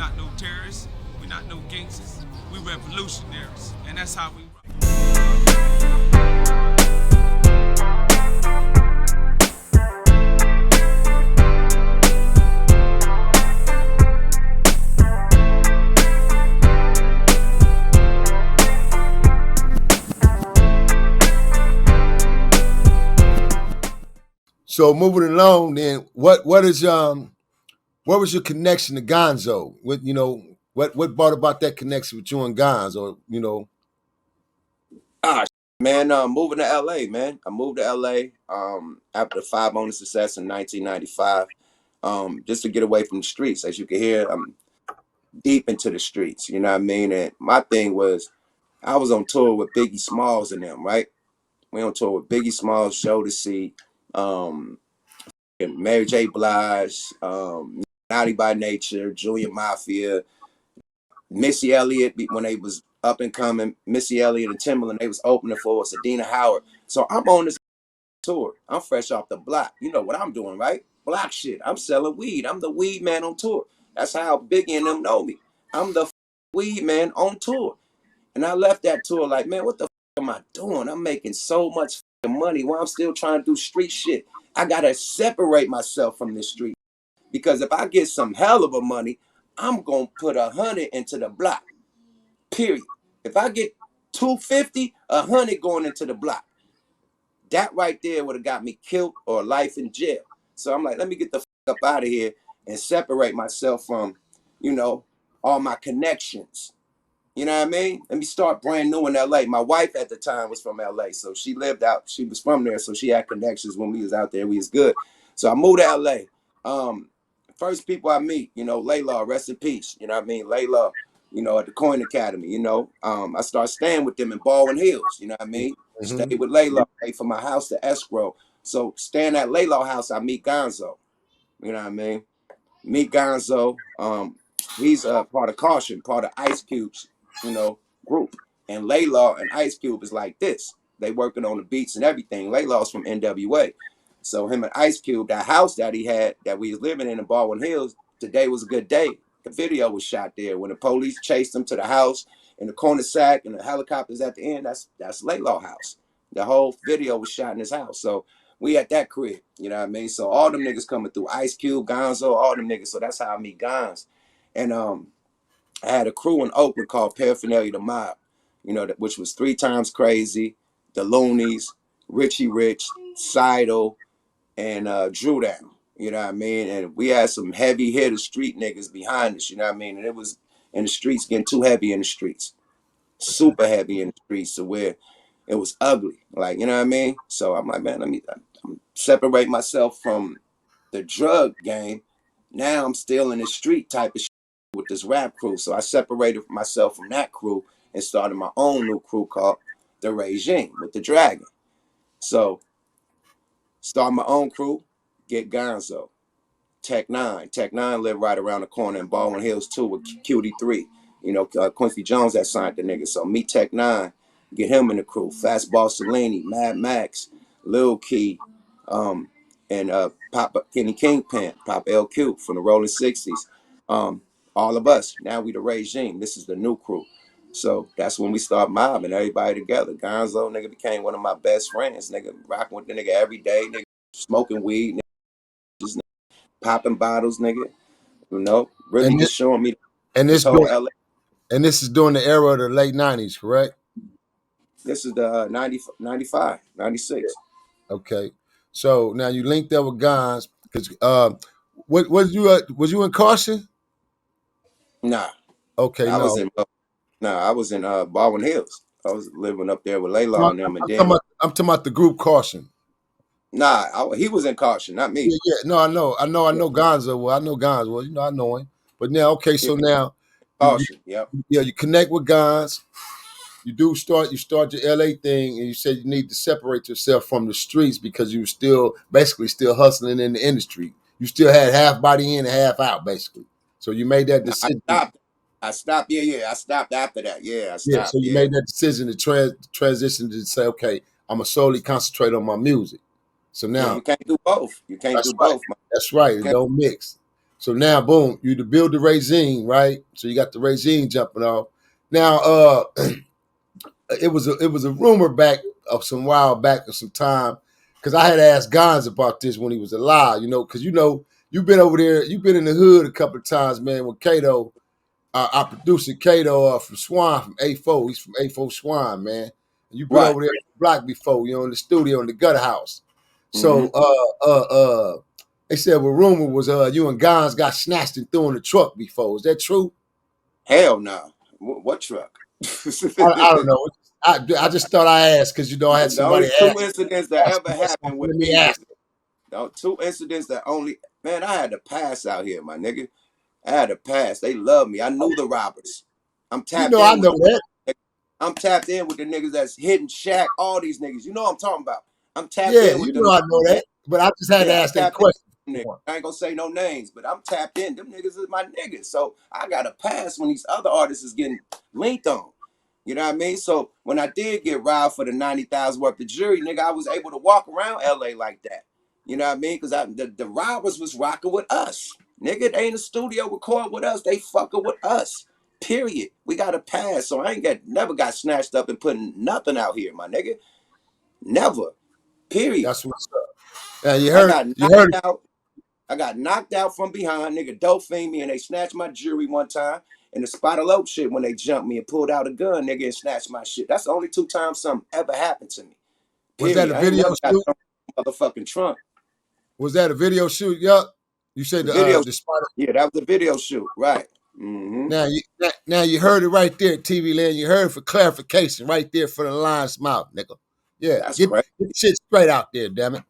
not no terrorists. We not no gangsters. We revolutionaries, and that's how we rock. So moving along, then what was your connection to Gonzoe? What brought about that connection with you and Gonz, or Man, moving to LA, man. I moved to LA after the Five Owner success in 1995, just to get away from the streets. As you can hear, I'm deep into the streets, you know what I mean? And my thing was, I was on tour with Biggie Smalls and them, right? We on tour with Biggie Smalls, Show to See, um, and Mary J. Blige, Naughty by Nature, Junior Mafia, Missy Elliott when they was up and coming, Missy Elliott and Timbaland, they was opening for us, Adina Howard. So I'm on this tour. I'm fresh off the block. You know what I'm doing, right? Block shit. I'm selling weed. I'm the weed man on tour. That's how Biggie and them know me. I'm the weed man on tour. And I left that tour like, man, what the am I doing? I'm making so much money while I'm still trying to do street shit. I gotta separate myself from this street, because if I get some hell of a money, I'm gonna put 100 into the block. Period. If I get 250, 100 going into the block. That right there would have got me killed or life in jail. So I'm like, let me get the up out of here and separate myself from, all my connections. You know what I mean? Let me start brand new in LA. My wife at the time was from LA, so she lived out. She was from there, so she had connections when we was out there. We was good. So I moved to LA. First people I meet, Layla, rest in peace. You know what I mean? Layla, at the Coin Academy, I started staying with them in Baldwin Hills, you know what I mean? Stayed with Layla, paid for my house to escrow. So staying at Layla house, I meet Gonzoe. You know what I mean? Meet Gonzoe. He's part of Caution, part of Ice Cube's, group. And Layla and Ice Cube is like this. They working on the beats and everything. Laylaw's from NWA. So him and Ice Cube, that house that he had that we was living in Baldwin Hills, today was a good day. The video was shot there when the police chased him to the house in the corner sack and the helicopters at the end. That's Laylaw house. The whole video was shot in his house. So we at that crib, you know what I mean? So all them niggas coming through, Ice Cube, Gonzoe, all them niggas. So that's how I meet Gonz. And I had a crew in Oakland called Paraphernalia the Mob, which was 3 Times Crazy, the Luniz, Richie Rich, Sidle, and Drew Down. You know what I mean? And we had some heavy hitter street niggas behind us, you know what I mean? And it was in the streets, getting too heavy in the streets. Super heavy in the streets to where it was ugly. Like, you know what I mean? So I'm like, man, I'm separate myself from the drug game. Now I'm still in the street type of shit with this rap crew. So I separated myself from that crew and started my own new crew called The Regime with the Dragon. So start my own crew, get Gonzoe. Tech Nine. Tech Nine lived right around the corner in Baldwin Hills too with QD3. Quincy Jones that signed the nigga. So meet Tech Nine, get him in the crew. Fastball Cellini, Mad Max, Lil Key, and Papa Kenny Kingpin, Papa LQ from the Rolling 60s. All of us. Now we the Regime. This is the new crew. So that's when we start mobbing everybody together. Gonzoe, nigga, became one of my best friends. Nigga, rocking with the nigga every day. Nigga, smoking weed. Nigga, just popping bottles, nigga. Really and just showing me and this this whole during, LA. and this is during the era of the late '90s, correct? This is the 90, 95, 96. Okay. So now you linked up with Gonz because what was you in Caution? Nah, Okay, I was no. in I was in Baldwin Hills. I was living up there with Layla and them, and then I'm talking about the group Caution. he was in Caution, not me. Yeah, yeah. No, I know Gonzo. Well, I know Gonzo. Well, I know him. But now, okay, Yeah, so now you Caution, yep. you connect with Gonz. You start your LA thing, and you said you need to separate yourself from the streets because you were still hustling in the industry. You still had half body in and half out, basically. So you made that No, I decision. stopped. I stopped. Yeah. I stopped after that. Yeah, I Yeah, so stopped. you Yeah. made that decision to transition to say, okay, I'm gonna solely concentrate on my music. So Yeah, now you can't do both. You can't that's do right. both, man. That's right. You It can't, don't mix. So now, boom, you to build the regime, right? So you got the regime jumping off. Now, it was a rumor back of some while back of some time, because I had asked Gonz about this when he was alive, because you've been over there, you've been in the hood a couple of times, man. With Kato, our producer Kato from Swan, from A4, he's from A4 Swan, man. And you've been Right. over there on the block before, in the studio in the gutter house. Mm-hmm. So they said rumor was you and Gonz got snatched and threw in the truck before. Is that true? Hell no. What truck? I don't know. I just thought I asked because I had The only somebody two ask. incidents that ever Let happened with me me was ask. the two incidents that only, man, I had to pass out here, my nigga. I had to pass. They love me. I knew the robbers. I'm tapped I in with know that. I'm tapped in with the niggas that's hitting Shaq, all these niggas. You know what I'm talking about. I'm tapped Yeah, in with them. I know Man. that. But I just had to Yeah, I'm ask that tapped in question. with them niggas. I ain't gonna say no names, but I'm tapped in. Them niggas is my niggas. So I gotta pass when these other artists is getting linked on. You know what I mean? So when I did get robbed for the 90,000 worth of jury, nigga, I was able to walk around LA like that. You know what I mean? Because the robbers was rocking with us. Nigga, they in the studio recording with us. They fucking with us. Period. We got to pass. So I never got snatched up and putting nothing out here, my nigga. Never. Period. That's what's up. Yeah, you I heard got you heard knocked out. I got knocked out from behind. Nigga dope fiend me and they snatched my jewelry one time. And the spot of lope shit when they jumped me and pulled out a gun, nigga, and snatched my shit. That's the only two times something ever happened to me. Was that Period. a I ain't video never got shoot? thrown in the motherfucking trunk. Was that a video shoot? Yup. You said The video, the spot. yeah, that was a video shoot, right? Mm-hmm. Now you heard it right there, TV land. You heard it for clarification right there for the lion's mouth, nigga. Yeah, That's get crazy. shit straight out there, damn it.